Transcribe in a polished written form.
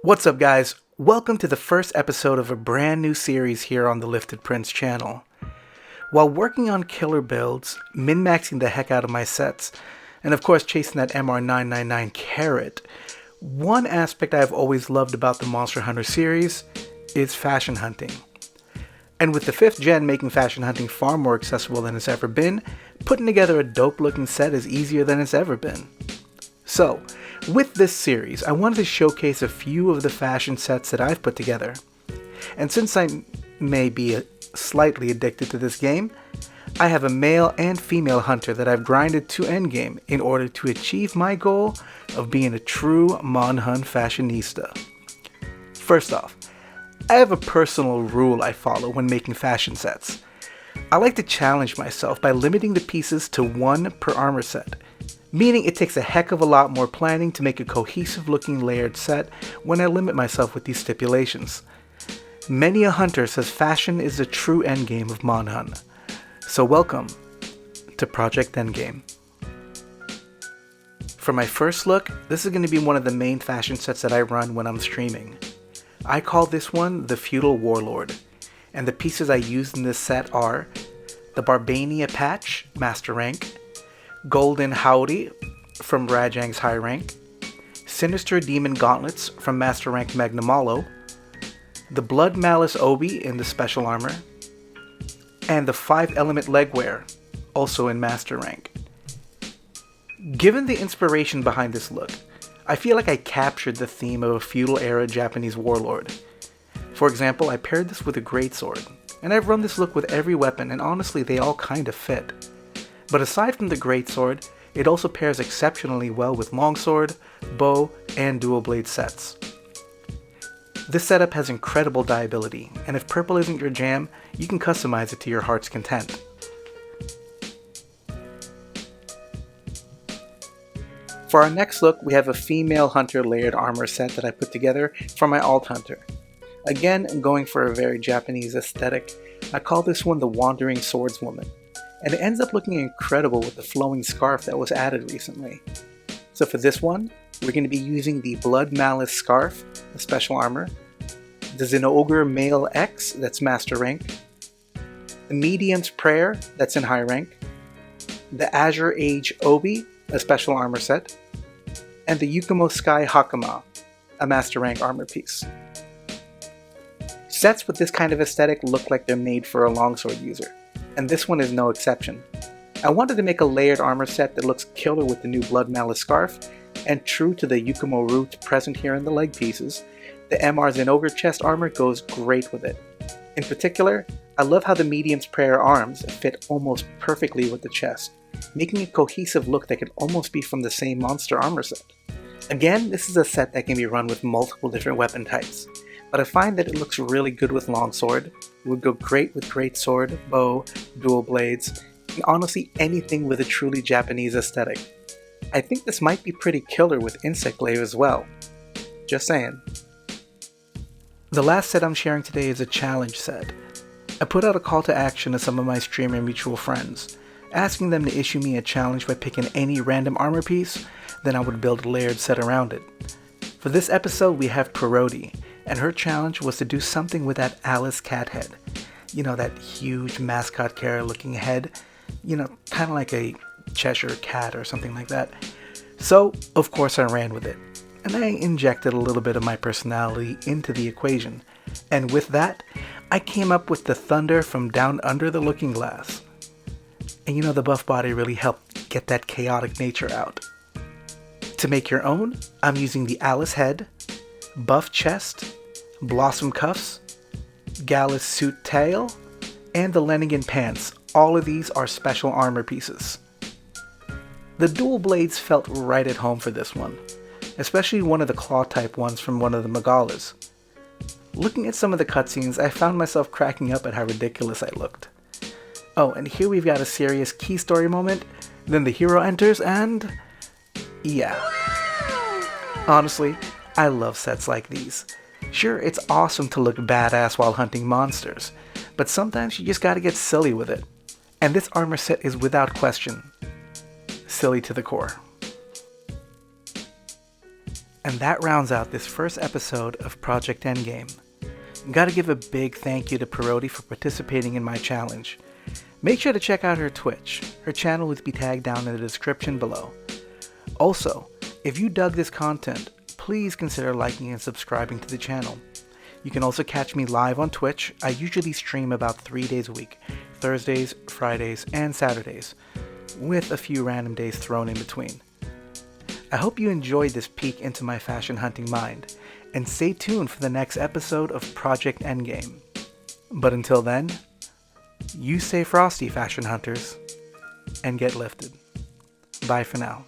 What's up, guys? Welcome to the first episode of a brand new series here on the Lifted Prince channel. While working on killer builds, min-maxing the heck out of my sets, and of course chasing that MR999 carrot, one aspect I've always loved about the Monster Hunter series is fashion hunting. And with the 5th gen making fashion hunting far more accessible than it's ever been, putting together a dope looking set is easier than it's ever been. So, with this series, I wanted to showcase a few of the fashion sets that I've put together. And since I may be slightly addicted to this game, I have a male and female hunter that I've grinded to Endgame in order to achieve my goal of being a true Mon Hun fashionista. First off, I have a personal rule I follow when making fashion sets. I like to challenge myself by limiting the pieces to 1 per armor set, meaning it takes a heck of a lot more planning to make a cohesive looking layered set when I limit myself with these stipulations. Many a hunter says fashion is the true endgame of Mon Hun. So welcome to Project Endgame. For my first look, this is going to be one of the main fashion sets that I run when I'm streaming. I call this one the Feudal Warlord, and the pieces I used in this set are the Barbania Patch, Master Rank, Golden Howdy from Rajang's High Rank, Sinister Demon Gauntlets from Master Rank Magnamalo, the Blood Malice Obi in the Special Armor, and the 5 Element Legwear, also in Master Rank. Given the inspiration behind this look, I feel like I captured the theme of a feudal era Japanese warlord. For example, I paired this with a greatsword, and I've run this look with every weapon, and honestly they all kind of fit. But aside from the greatsword, it also pairs exceptionally well with longsword, bow, and dual blade sets. This setup has incredible dyeability, and if purple isn't your jam, you can customize it to your heart's content. For our next look, we have a female hunter layered armor set that I put together for my alt hunter. Again, going for a very Japanese aesthetic, I call this one the Wandering Swordswoman, and it ends up looking incredible with the flowing scarf that was added recently. So for this one, we're going to be using the Blood Malice Scarf, the Special Armor, the Zinogre Male X, that's Master Rank, the Medium's Prayer, that's in High Rank, the Azure Age Obi, a Special Armor set, and the Yukumo Sky Hakama, a Master Rank armor piece. Sets with this kind of aesthetic look like they're made for a longsword user, and this one is no exception. I wanted to make a layered armor set that looks killer with the new Blood Malice Scarf, and true to the Yukumo root present here in the leg pieces, the MR Zinogre chest armor goes great with it. In particular, I love how the Medium's Prayer arms fit almost perfectly with the chest, making a cohesive look that could almost be from the same monster armor set. Again, this is a set that can be run with multiple different weapon types, but I find that it looks really good with longsword, it would go great with greatsword, bow, dual blades, and honestly anything with a truly Japanese aesthetic. I think this might be pretty killer with insect glaive as well. Just saying. The last set I'm sharing today is a challenge set. I put out a call to action to some of my streamer mutual friends, asking them to issue me a challenge by picking any random armor piece, then I would build a layered set around it. For this episode we have Purrodie, and her challenge was to do something with that Alice cat head. You know, that huge mascot carrot looking head, kind of like a Cheshire cat or something like that. So, of course I ran with it, and I injected a little bit of my personality into the equation, and with that, I came up with the Thunder from Down Under the Looking Glass. And the buff body really helped get that chaotic nature out. To make your own, I'm using the Alice head, buff chest, blossom cuffs, Gallus suit tail, and the Lenigan pants. All of these are special armor pieces. The dual blades felt right at home for this one, especially one of the claw type ones from one of the Megalas. Looking at some of the cutscenes, I found myself cracking up at how ridiculous I looked. Oh, and here we've got a serious key story moment, then the hero enters and... yeah. Honestly, I love sets like these. Sure, it's awesome to look badass while hunting monsters, but sometimes you just gotta get silly with it. And this armor set is without question silly to the core. And that rounds out this first episode of Project Endgame. Gotta give a big thank you to Purrodie for participating in my challenge. Make sure to check out her Twitch. Her channel will be tagged down in the description below. Also, if you dug this content, please consider liking and subscribing to the channel. You can also catch me live on Twitch. I usually stream about 3 days a week, Thursdays, Fridays, and Saturdays, with a few random days thrown in between. I hope you enjoyed this peek into my fashion hunting mind, and stay tuned for the next episode of Project Endgame. But until then, you stay frosty, fashion hunters, and get lifted. Bye for now.